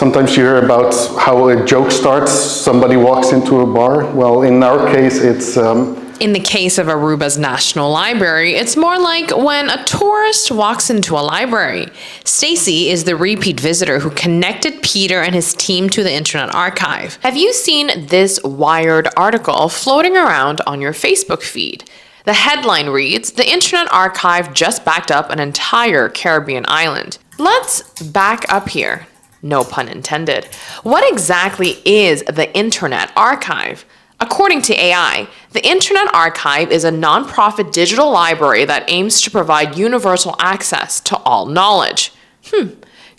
Sometimes you hear about how a joke starts, somebody walks into a bar. Well, in our case, it's... In the case of Aruba's National Library, it's more like when a tourist walks into a library. Stacy is the repeat visitor who connected Peter and his team to the Internet Archive. Have you seen this Wired article floating around on your Facebook feed? The headline reads, "The Internet Archive just backed up an entire Caribbean island." Let's back up here. No pun intended. What exactly is the Internet Archive? According to AI, the Internet Archive is a nonprofit digital library that aims to provide universal access to all knowledge.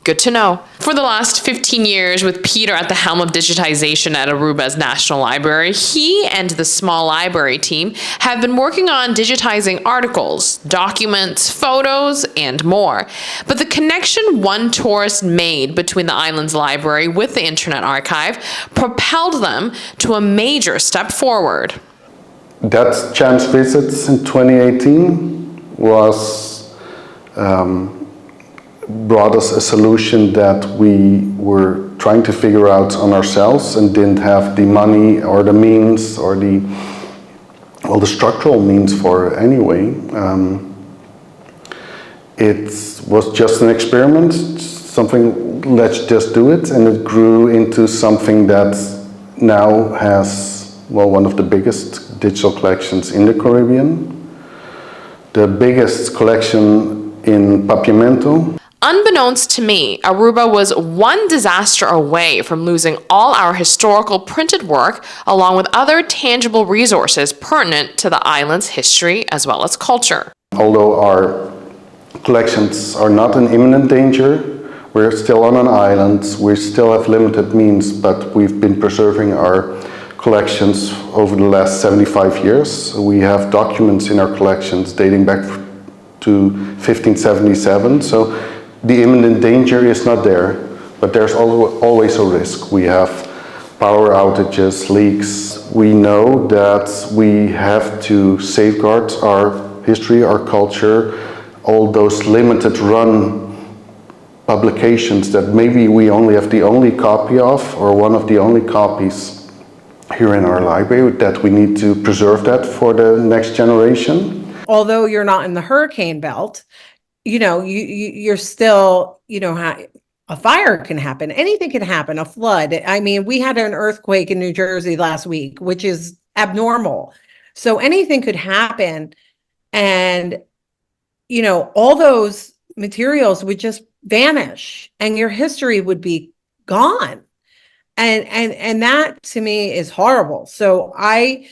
Good to know. For the last 15 years, with Peter at the helm of digitization at Aruba's National Library, he and the small library team have been working on digitizing articles, documents, photos, and more. But the connection one tourist made between the island's library with the Internet Archive propelled them to a major step forward. That chance visit in 2018 was brought us a solution that we were trying to figure out on ourselves and didn't have the money or the means or the structural means for anyway. It was just an experiment, something, let's just do it, and it grew into something that now has, well, one of the biggest digital collections in the Caribbean, the biggest collection in Papiamento. Unbeknownst to me, Aruba was one disaster away from losing all our historical printed work, along with other tangible resources pertinent to the island's history as well as culture. Although our collections are not in imminent danger, we're still on an island, we still have limited means, but we've been preserving our collections over the last 75 years. We have documents in our collections dating back to 1577, so the imminent danger is not there, but there's always a risk. We have power outages, leaks. We know that we have to safeguard our history, our culture, all those limited run publications that maybe we only have the only copy of, or one of the only copies here in our library, that we need to preserve that for the next generation. Although you're not in the hurricane belt, you're still, a fire can happen. Anything can happen, a flood. I mean, we had an earthquake in New Jersey last week, which is abnormal. So anything could happen. And, all those materials would just vanish and your history would be gone. And that to me is horrible. So I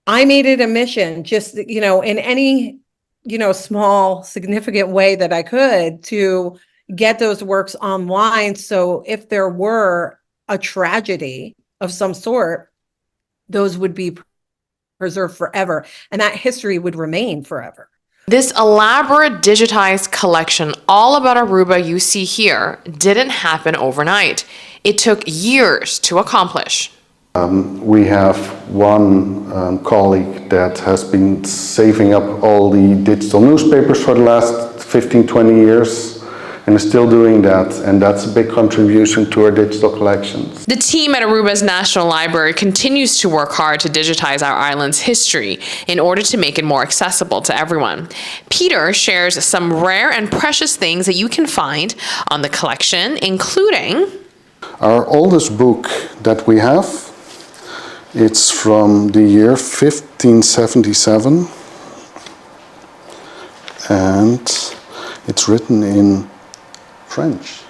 made it a mission just, in any small, significant way that I could to get those works online. So if there were a tragedy of some sort, those would be preserved forever. And that history would remain forever. This elaborate digitized collection all about Aruba you see here didn't happen overnight. It took years to accomplish. We have one colleague that has been saving up all the digital newspapers for the last 15, 20 years and is still doing that, and that's a big contribution to our digital collections. The team at Aruba's National Library continues to work hard to digitize our island's history in order to make it more accessible to everyone. Peter shares some rare and precious things that you can find on the collection, including our oldest book that we have. It's from the year 1577, and it's written in French.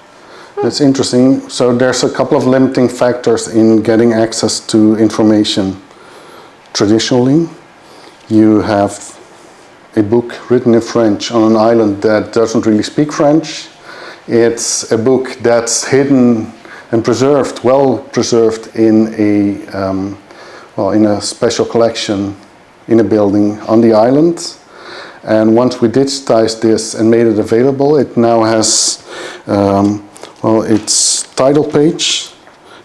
That's interesting. So there's a couple of limiting factors in getting access to information. Traditionally, you have a book written in French on an island that doesn't really speak French. It's a book that's hidden and preserved, well preserved in a special collection in a building on the island. And once we digitized this and made it available, it now has its title page.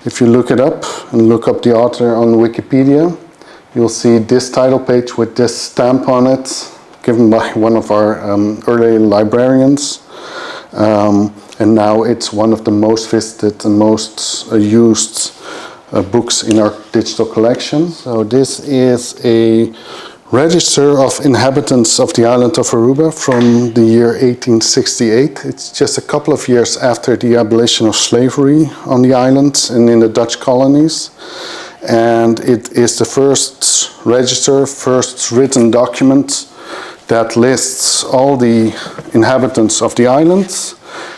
If you look it up and look up the author on Wikipedia, you'll see this title page with this stamp on it, given by one of our early librarians. And now it's one of the most visited and most used books in our digital collection. So this is a register of inhabitants of the island of Aruba from the year 1868. It's just a couple of years after the abolition of slavery on the island and in the Dutch colonies. And it is the first register, first written document that lists all the inhabitants of the islands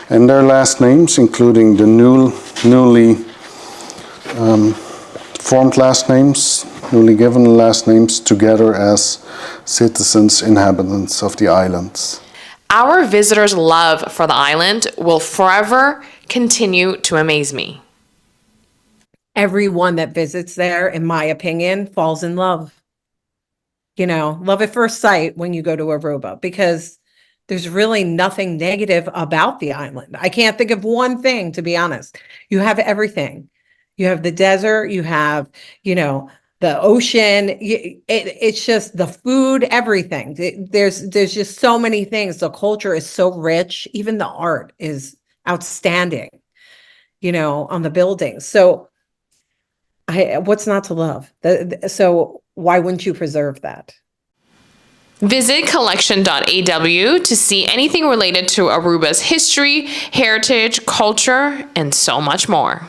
and their last names, including the newly formed last names, newly given last names, together as citizens, inhabitants of the islands. Our visitors' love for the island will forever continue to amaze me. Everyone that visits there, in my opinion, falls in love. You know, love at first sight when you go to Aruba, because there's really nothing negative about the island. I can't think of one thing, to be honest. You have everything. You have the desert, you have, you know, the ocean. It's just the food, everything. There's just so many things. The culture is so rich. Even the art is outstanding, you know, on the buildings. So what's not to love? So why wouldn't you preserve that? Visit collection.aw to see anything related to Aruba's history, heritage, culture, and so much more.